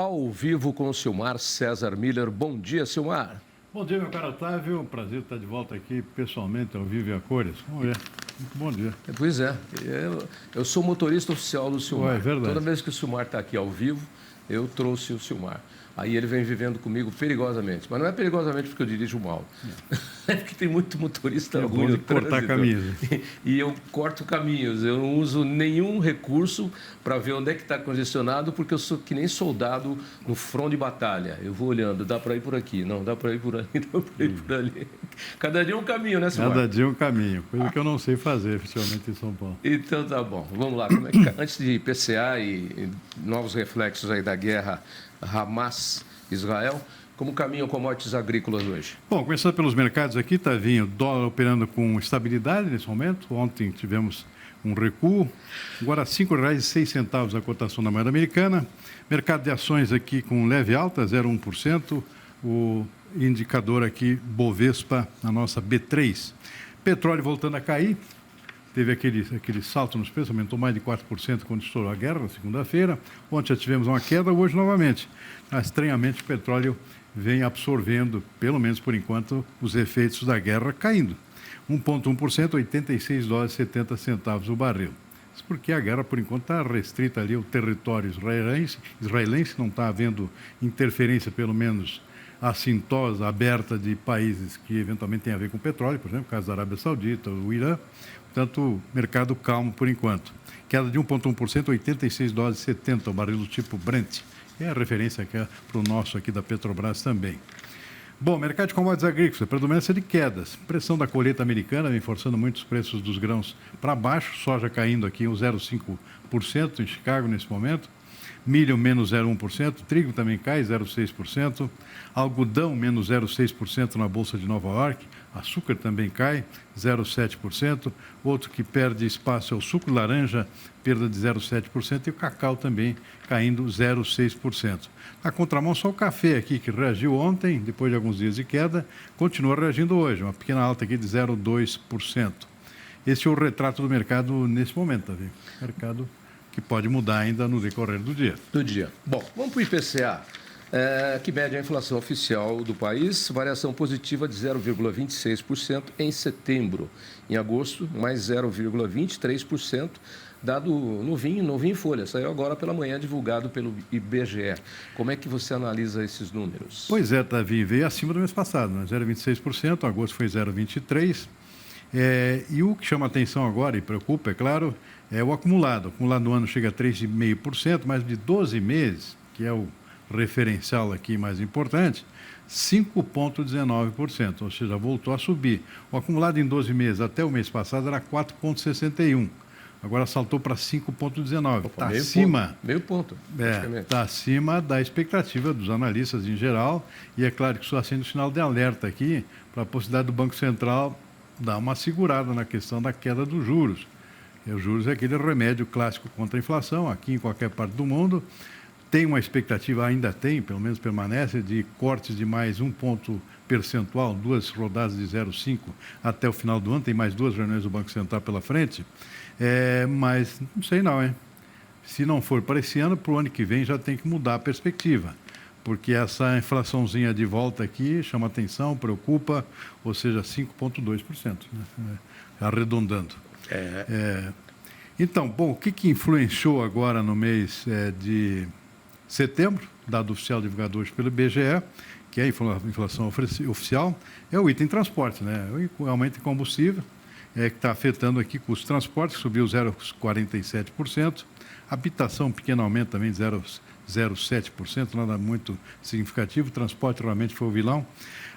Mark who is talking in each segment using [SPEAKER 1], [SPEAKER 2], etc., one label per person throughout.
[SPEAKER 1] ao vivo com o Silmar César Miller. Bom dia, Silmar.
[SPEAKER 2] Bom dia, meu caro Otávio. Prazer estar de volta aqui pessoalmente, ao vivo e a cores. Vamos ver. Muito bom dia.
[SPEAKER 1] Pois é, eu sou motorista oficial do Silmar.
[SPEAKER 2] É verdade.
[SPEAKER 1] Toda vez que o Silmar está aqui ao vivo, eu trouxe o Silmar. Aí ele vem vivendo comigo perigosamente. Mas não é perigosamente porque eu dirijo mal. É porque tem muito motorista ruim no
[SPEAKER 2] cortar caminhos.
[SPEAKER 1] E eu corto caminhos. Eu não uso nenhum recurso para ver onde é que está congestionado, porque eu sou que nem soldado no front de batalha. Eu vou olhando, dá para ir por aqui, não, dá para ir por ali, dá para ir por ali. Cada dia um caminho, né, Silmar?
[SPEAKER 2] Cada dia um caminho. Coisa que eu não sei fazer, oficialmente, em São Paulo.
[SPEAKER 1] Então tá bom. Vamos lá. Como é que, antes de IPCA e novos reflexos aí da guerra Hamas-Israel, como caminham commodities agrícolas hoje?
[SPEAKER 2] Bom, começando pelos mercados aqui, Tavinho, dólar operando com estabilidade nesse momento. Ontem tivemos um recuo, agora R$ 5,06 a cotação da moeda americana. Mercado de ações aqui com leve alta, 0,1%. O indicador aqui, Bovespa, a nossa B3. Petróleo voltando a cair. Teve aquele salto nos preços, aumentou mais de 4% quando estourou a guerra, na segunda-feira. Ontem já tivemos uma queda, hoje novamente. Mas, estranhamente, o petróleo vem absorvendo, pelo menos por enquanto, os efeitos da guerra caindo. 1,1%, $86,70 o barril. Isso porque a guerra, por enquanto, está restrita ali ao território israelense, não está havendo interferência, pelo menos assintosa, aberta, de países que eventualmente têm a ver com petróleo, por exemplo, o caso da Arábia Saudita, o Irã. Portanto, mercado calmo por enquanto. Queda de 1,1%, $86,70 o barril do tipo Brent. É a referência que é para o nosso aqui da Petrobras também. Bom, mercado de commodities agrícolas, predominância de quedas. Pressão da colheita americana vem forçando muitos preços dos grãos para baixo. Soja caindo aqui 0,5% em Chicago nesse momento. Milho menos 0,1%, trigo também cai 0,6%, algodão menos 0,6% na Bolsa de Nova York, açúcar também cai 0,7%, outro que perde espaço é o suco de laranja, perda de 0,7%, e o cacau também caindo 0,6%. Na contramão, só o café aqui, que reagiu ontem, depois de alguns dias de queda, continua reagindo hoje, uma pequena alta aqui de 0,2%. Esse é o retrato do mercado nesse momento, tá vendo? Mercado que pode mudar ainda no decorrer do dia.
[SPEAKER 1] Bom, vamos para o IPCA, que mede a inflação oficial do país, variação positiva de 0,26% em setembro. Em agosto, mais 0,23%, dado novinho em folha. Saiu agora pela manhã, divulgado pelo IBGE. Como é que você analisa esses números?
[SPEAKER 2] Pois é, Tavinho, veio acima do mês passado, né? 0,26%, agosto foi 0,23%. E o que chama atenção agora e preocupa, é claro, é o acumulado. O acumulado no ano chega a 3,5%, mas de 12 meses, que é o referencial aqui mais importante, 5,19%, ou seja, voltou a subir. O acumulado em 12 meses até o mês passado era 4,61%. Agora saltou para 5,19%. Está acima.
[SPEAKER 1] Meio ponto.
[SPEAKER 2] Está acima da expectativa dos analistas em geral. E é claro que isso acende um sinal de alerta aqui para a possibilidade do Banco Central dar uma segurada na questão da queda dos juros. E os juros é aquele remédio clássico contra a inflação, aqui em qualquer parte do mundo. Tem uma expectativa, ainda tem, pelo menos permanece, de cortes de mais 1 ponto percentual, 2 rodadas de 0,5 até o final do ano. Tem mais 2 reuniões do Banco Central pela frente. Mas não sei não, hein? Se não for para esse ano, para o ano que vem já tem que mudar a perspectiva. Porque essa inflaçãozinha de volta aqui chama atenção, preocupa, ou seja, 5,2%, né? Arredondando. Então, bom, o que influenciou agora no mês de setembro, dado oficial divulgado hoje pelo IBGE, que é a inflação oficial, é o item transporte, né? O aumento de combustível, que está afetando aqui custo de transporte, que subiu 0,47%, habitação, pequeno aumento também de 0,07%, nada muito significativo, transporte realmente foi o vilão.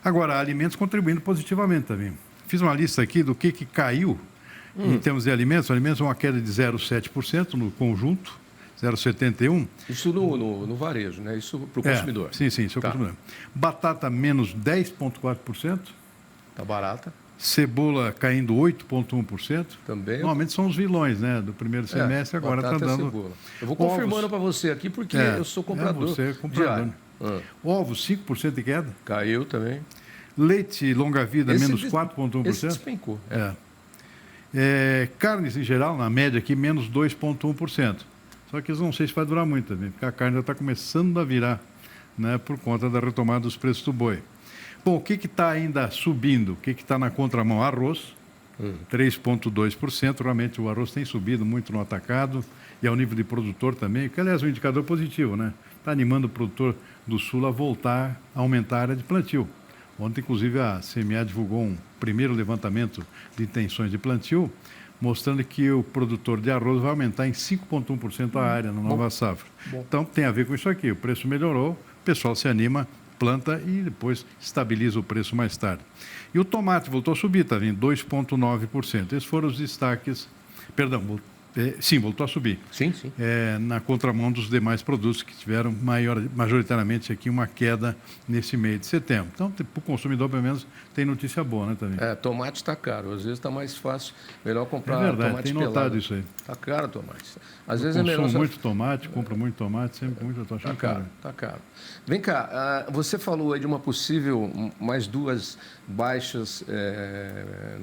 [SPEAKER 2] Agora, alimentos contribuindo positivamente também. Fiz uma lista aqui do que caiu em termos de alimentos. Alimentos, uma queda de 0,7% no conjunto, 0,71%.
[SPEAKER 1] Isso no varejo, né? Isso para o consumidor.
[SPEAKER 2] Sim, isso é o consumidor. Batata, menos 10,4%.
[SPEAKER 1] Está barata.
[SPEAKER 2] Cebola caindo 8,1%.
[SPEAKER 1] Também.
[SPEAKER 2] Normalmente são os vilões, né, do primeiro semestre, agora está dando.
[SPEAKER 1] Cebola. Eu vou confirmando para você aqui, porque eu sou comprador.
[SPEAKER 2] Você é comprador. Ovos, 5% de queda.
[SPEAKER 1] Caiu também.
[SPEAKER 2] Leite longa-vida, menos 4,1%.
[SPEAKER 1] Esse despencou.
[SPEAKER 2] Carnes em geral, na média aqui, menos 2,1%. Só que isso não sei se vai durar muito também, porque a carne já está começando a virar, né, por conta da retomada dos preços do boi. Bom, o que está ainda subindo? O que está na contramão? Arroz, 3,2%. Realmente o arroz tem subido muito no atacado e ao nível de produtor também, que aliás é um indicador positivo, né? Está animando o produtor do Sul a voltar a aumentar a área de plantio. Ontem, inclusive, a CMA divulgou um primeiro levantamento de intenções de plantio, mostrando que o produtor de arroz vai aumentar em 5,1% a área na nova safra. Então, tem a ver com isso aqui. O preço melhorou, o pessoal se anima, planta e depois estabiliza o preço mais tarde. E o tomate voltou a subir, está vindo 2,9%. Esses foram os destaques. Perdão, sim, voltou a subir.
[SPEAKER 1] Sim, sim.
[SPEAKER 2] Na contramão dos demais produtos que tiveram majoritariamente aqui uma queda nesse mês de setembro. Então, para o consumidor, pelo menos, tem notícia boa, né, também?
[SPEAKER 1] Tomate está caro. Às vezes está mais fácil, melhor comprar
[SPEAKER 2] verdade,
[SPEAKER 1] tomate
[SPEAKER 2] tem
[SPEAKER 1] pelado.
[SPEAKER 2] notado isso aí.
[SPEAKER 1] Está caro o tomate. Às vezes é melhor...
[SPEAKER 2] Consumo muito tomate, compro muito tomate, sempre muito, eu estou achando caro.
[SPEAKER 1] Está caro. Vem cá, você falou aí de uma possível, mais duas baixas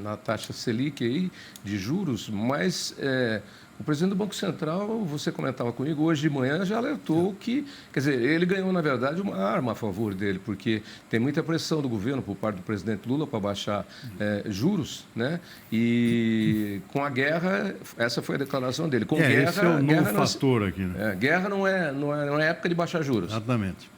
[SPEAKER 1] na taxa Selic aí, de juros, mas... o presidente do Banco Central, você comentava comigo, hoje de manhã já alertou que, quer dizer, ele ganhou, na verdade, uma arma a favor dele, porque tem muita pressão do governo por parte do presidente Lula para baixar juros, né? E com a guerra, essa foi a declaração dele. Com guerra,
[SPEAKER 2] esse é o novo fator aqui, né?
[SPEAKER 1] Guerra não é época de baixar juros.
[SPEAKER 2] Exatamente.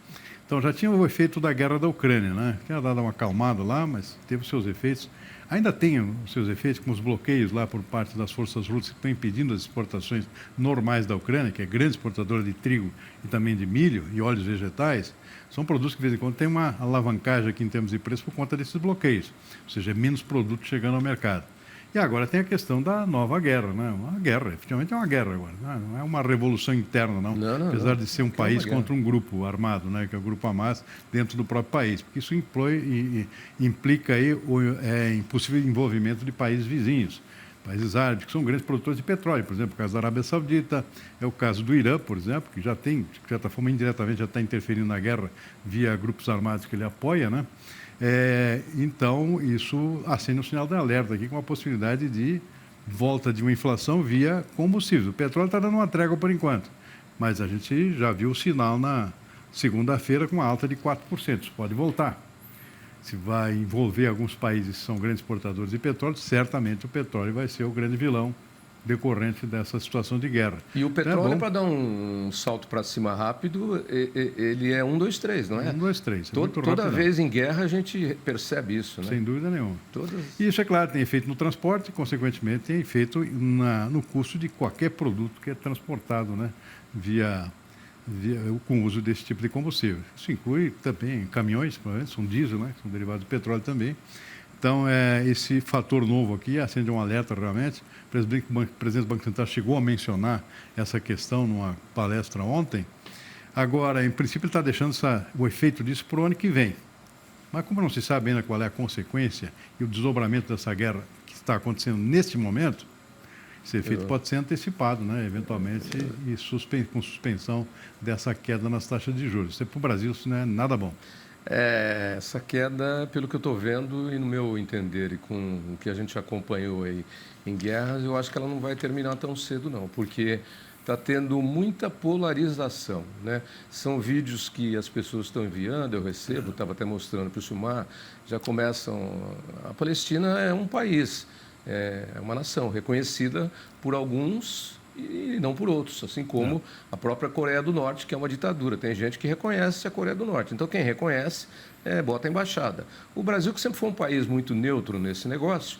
[SPEAKER 2] Então, já tinha o efeito da guerra da Ucrânia, né? Tinha dado uma acalmada lá, mas teve os seus efeitos. Ainda tem os seus efeitos, como os bloqueios lá por parte das forças russas que estão impedindo as exportações normais da Ucrânia, que é grande exportadora de trigo e também de milho e óleos vegetais. São produtos que, de vez em quando, tem uma alavancagem aqui em termos de preço por conta desses bloqueios. Ou seja, é menos produto chegando ao mercado. E agora tem a questão da nova guerra, né? Uma guerra, efetivamente é uma guerra agora. Não é uma revolução interna, não. Apesar de ser um país contra um grupo armado, né? Que é o Grupo Hamas, dentro do próprio país. Porque isso implica aí o impossível envolvimento de países vizinhos. Países árabes, que são grandes produtores de petróleo. Por exemplo, o caso da Arábia Saudita, é o caso do Irã, por exemplo, que já tem, de certa forma, indiretamente já está interferindo na guerra via grupos armados que ele apoia, né? Então, isso acende um sinal de alerta aqui com a possibilidade de volta de uma inflação via combustível. O petróleo está dando uma trégua por enquanto, mas a gente já viu o sinal na segunda-feira com uma alta de 4%. Isso pode voltar. Se vai envolver alguns países que são grandes exportadores de petróleo, certamente o petróleo vai ser o grande vilão decorrente dessa situação de guerra.
[SPEAKER 1] E o petróleo, para dar um salto para cima rápido, ele é 1, 2, 3, não é?
[SPEAKER 2] 1, 2, 3.
[SPEAKER 1] Toda vez em guerra a gente percebe isso, né?
[SPEAKER 2] Sem dúvida nenhuma. E isso, é claro, tem efeito no transporte e, consequentemente, tem efeito no custo de qualquer produto que é transportado, né? Com o uso desse tipo de combustível. Isso inclui também caminhões, provavelmente, são diesel, né? São derivados do petróleo também. Então, esse fator novo aqui acende um alerta realmente. O presidente do Banco Central chegou a mencionar essa questão numa palestra ontem. Agora, em princípio, ele está deixando o efeito disso para o ano que vem. Mas como não se sabe ainda qual é a consequência e o desdobramento dessa guerra que está acontecendo neste momento, esse efeito pode ser antecipado, né, eventualmente, e com suspensão dessa queda nas taxas de juros. Para o Brasil, isso não é nada bom.
[SPEAKER 1] Essa queda, pelo que eu estou vendo e no meu entender e com o que a gente acompanhou aí em guerras, eu acho que ela não vai terminar tão cedo, não, porque está tendo muita polarização, né? São vídeos que as pessoas estão enviando, eu recebo, estava até mostrando para o Silmar, já começam... A Palestina é um país, é uma nação reconhecida por alguns e não por outros, assim como a própria Coreia do Norte, que é uma ditadura. Tem gente que reconhece a Coreia do Norte. Então, quem reconhece, bota a embaixada. O Brasil, que sempre foi um país muito neutro nesse negócio,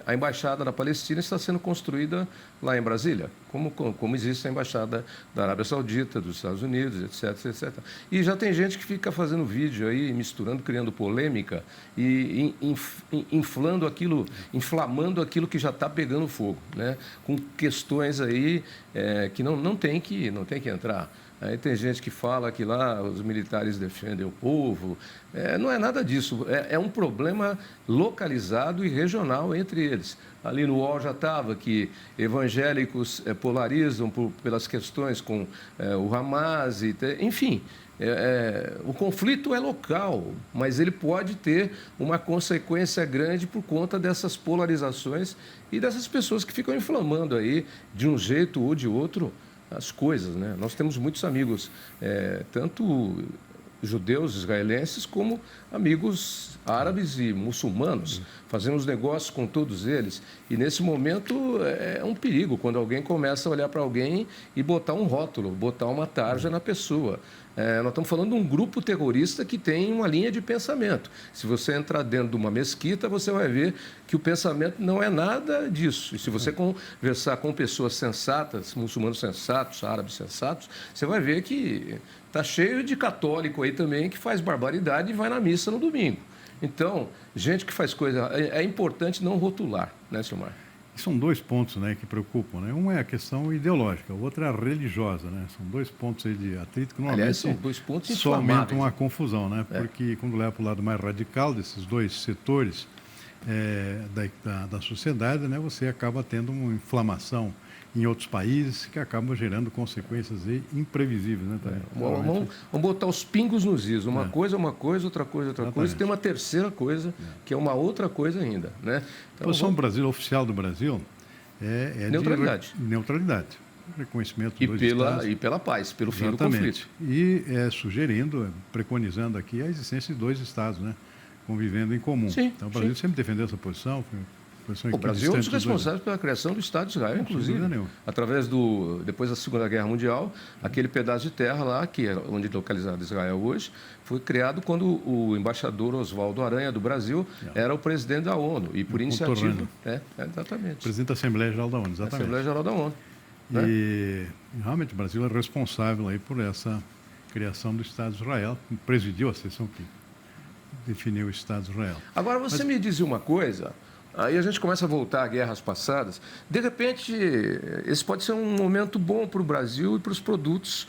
[SPEAKER 1] a embaixada da Palestina está sendo construída lá em Brasília, como existe a embaixada da Arábia Saudita, dos Estados Unidos, etc, etc. E já tem gente que fica fazendo vídeo aí, misturando, criando polêmica e inflamando aquilo que já está pegando fogo, né? Com questões aí que não tem que entrar. Aí tem gente que fala que lá os militares defendem o povo. Não é nada disso. É um problema localizado polarizado e regional entre eles. Ali no UOL já estava que evangélicos polarizam pelas questões com o Hamas, enfim. O conflito é local, mas ele pode ter uma consequência grande por conta dessas polarizações e dessas pessoas que ficam inflamando aí, de um jeito ou de outro, as coisas, né? Nós temos muitos amigos, tanto judeus, israelenses, como amigos árabes e muçulmanos. Fazemos negócios com todos eles. E, nesse momento, é um perigo quando alguém começa a olhar para alguém e botar um rótulo, botar uma tarja na pessoa. Nós estamos falando de um grupo terrorista que tem uma linha de pensamento. Se você entrar dentro de uma mesquita, você vai ver que o pensamento não é nada disso. E se você conversar com pessoas sensatas, muçulmanos sensatos, árabes sensatos, você vai ver que está cheio de católico aí também que faz barbaridade e vai na missa no domingo. Então, gente que faz coisa... É importante não rotular, né, Silmar?
[SPEAKER 2] São dois pontos, né, que preocupam, né? Um é a questão ideológica, o outro é a religiosa, né? São dois pontos aí de atrito que normalmente
[SPEAKER 1] Aliás, são dois pontos
[SPEAKER 2] só aumentam a
[SPEAKER 1] inflamáveis.
[SPEAKER 2] confusão, né? Porque quando leva para o lado mais radical desses dois setores da sociedade, né, você acaba tendo uma inflamação em outros países que acabam gerando consequências aí imprevisíveis, né?
[SPEAKER 1] Vamos botar os pingos nos is. Uma coisa é uma coisa, outra coisa é outra coisa. E tem uma terceira coisa, que é uma outra coisa ainda, né?
[SPEAKER 2] A posição oficial do Brasil é
[SPEAKER 1] neutralidade.
[SPEAKER 2] De neutralidade. Reconhecimento
[SPEAKER 1] e pela paz, pelo fim do conflito.
[SPEAKER 2] E sugerindo, preconizando aqui a existência de dois Estados, né, convivendo em comum.
[SPEAKER 1] Sim,
[SPEAKER 2] então, o Brasil sempre defendeu essa posição.
[SPEAKER 1] O Brasil é um dos responsáveis pela criação do Estado de Israel, inclusive, através depois da Segunda Guerra Mundial, aquele pedaço de terra lá, que é onde é localizado Israel hoje, foi criado quando o embaixador Oswaldo Aranha, do Brasil, era o presidente da ONU, e por iniciativa... exatamente.
[SPEAKER 2] Presidente da Assembleia Geral da ONU, exatamente.
[SPEAKER 1] Assembleia Geral da ONU.
[SPEAKER 2] E, realmente, o Brasil é responsável aí por essa criação do Estado de Israel, presidiu a sessão que definiu o Estado de Israel.
[SPEAKER 1] Agora, você me dizia uma coisa... Aí a gente começa a voltar a guerras passadas. De repente, esse pode ser um momento bom para o Brasil e para os produtos,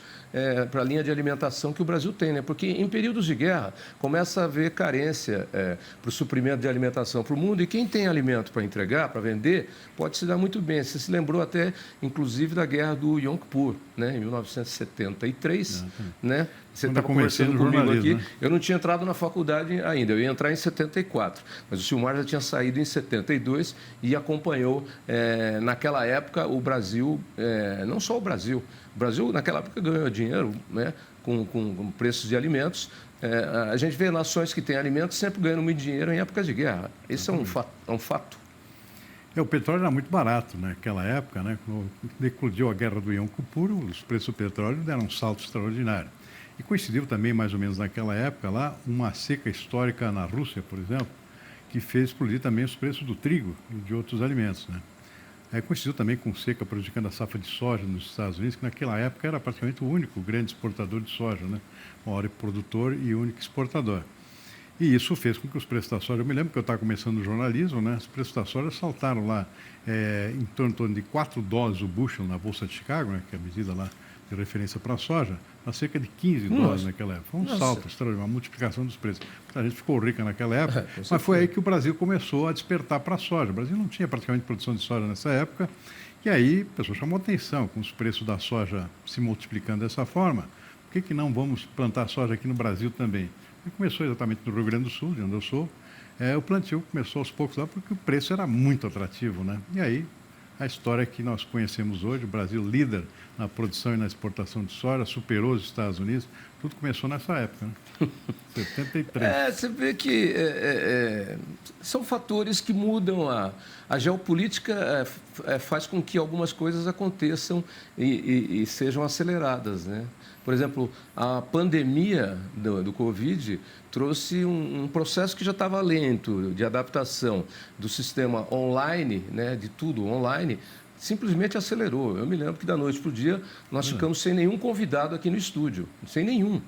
[SPEAKER 1] para a linha de alimentação que o Brasil tem, né? Porque em períodos de guerra começa a haver carência para o suprimento de alimentação para o mundo, e quem tem alimento para entregar, para vender, pode se dar muito bem. Você se lembrou até, inclusive, da guerra do Yom Kippur, né? Em 1973, né? Você estava conversando comigo aqui, né? Eu não tinha entrado na faculdade ainda, eu ia entrar em 74, mas o Silmar já tinha saído em 72 e acompanhou, naquela época, o Brasil, não só o Brasil naquela época ganhou dinheiro, né, com preços de alimentos. A gente vê nações que têm alimentos sempre ganhando muito dinheiro em épocas de guerra. Isso é um fato.
[SPEAKER 2] O petróleo era muito barato naquela época, né? Quando eclodiu a guerra do Yom Kippur, os preços do petróleo deram um salto extraordinário. E coincidiu também, mais ou menos naquela época, lá, uma seca histórica na Rússia, por exemplo, que fez explodir também os preços do trigo e de outros alimentos, né? Coincidiu também com seca prejudicando a safra de soja nos Estados Unidos, que naquela época era praticamente o único grande exportador de soja, né? O maior produtor e único exportador. E isso fez com que os preços da soja... Eu me lembro que eu estava começando no jornalismo, né? Os preços da soja saltaram lá em torno de $4 o bushel na Bolsa de Chicago, né? Que é a medida lá de referência para a soja, a cerca de $15 naquela época. Foi um salto extraordinário, uma multiplicação dos preços. A gente ficou rica naquela época, mas foi aí que o Brasil começou a despertar para a soja. O Brasil não tinha praticamente produção de soja nessa época, e aí a pessoa chamou atenção com os preços da soja se multiplicando dessa forma. Por que não vamos plantar soja aqui no Brasil também? E começou exatamente no Rio Grande do Sul, de onde eu sou. O plantio começou aos poucos lá porque o preço era muito atrativo, né? E aí a história que nós conhecemos hoje, o Brasil líder na produção e na exportação de soja, superou os Estados Unidos, tudo começou nessa época, né? 73.
[SPEAKER 1] Você vê que são fatores que mudam a geopolítica, faz com que algumas coisas aconteçam e sejam aceleradas, né? Por exemplo, a pandemia do Covid trouxe um processo que já estava lento de adaptação do sistema online, né, de tudo online, simplesmente acelerou. Eu me lembro que da noite para o dia nós ficamos sem nenhum convidado aqui no estúdio, sem nenhum.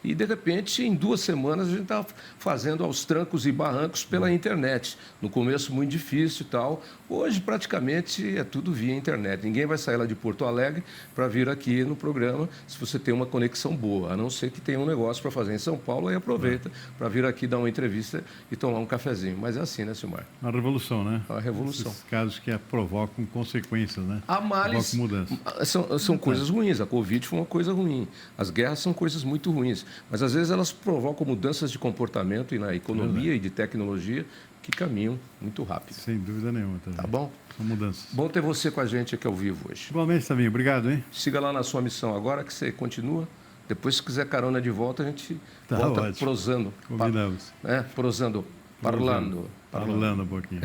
[SPEAKER 1] E, de repente, em 2 semanas, a gente está fazendo aos trancos e barrancos pela internet. No começo, muito difícil e tal. Hoje, praticamente, é tudo via internet. Ninguém vai sair lá de Porto Alegre para vir aqui no programa se você tem uma conexão boa, a não ser que tenha um negócio para fazer em São Paulo, aí aproveita para vir aqui dar uma entrevista e tomar um cafezinho. Mas é assim, né, Silmar?
[SPEAKER 2] Uma revolução, né?
[SPEAKER 1] A revolução.
[SPEAKER 2] Esses casos que provocam consequências, né?
[SPEAKER 1] Há males,
[SPEAKER 2] provocam mudança.
[SPEAKER 1] são coisas ruins. A Covid foi uma coisa ruim. As guerras são coisas muito ruins. Mas, às vezes, elas provocam mudanças de comportamento e na economia e de tecnologia que caminham muito rápido.
[SPEAKER 2] Sem dúvida nenhuma.
[SPEAKER 1] Tá bom?
[SPEAKER 2] São mudanças.
[SPEAKER 1] Bom ter você com a gente aqui ao vivo hoje.
[SPEAKER 2] Igualmente, Tavinho. Obrigado, hein?
[SPEAKER 1] Siga lá na sua missão agora, que você continua. Depois, se quiser carona de volta, a gente volta
[SPEAKER 2] ótimo.
[SPEAKER 1] prosando.
[SPEAKER 2] Combinamos.
[SPEAKER 1] Prosando, parlando.
[SPEAKER 2] Parlando um pouquinho.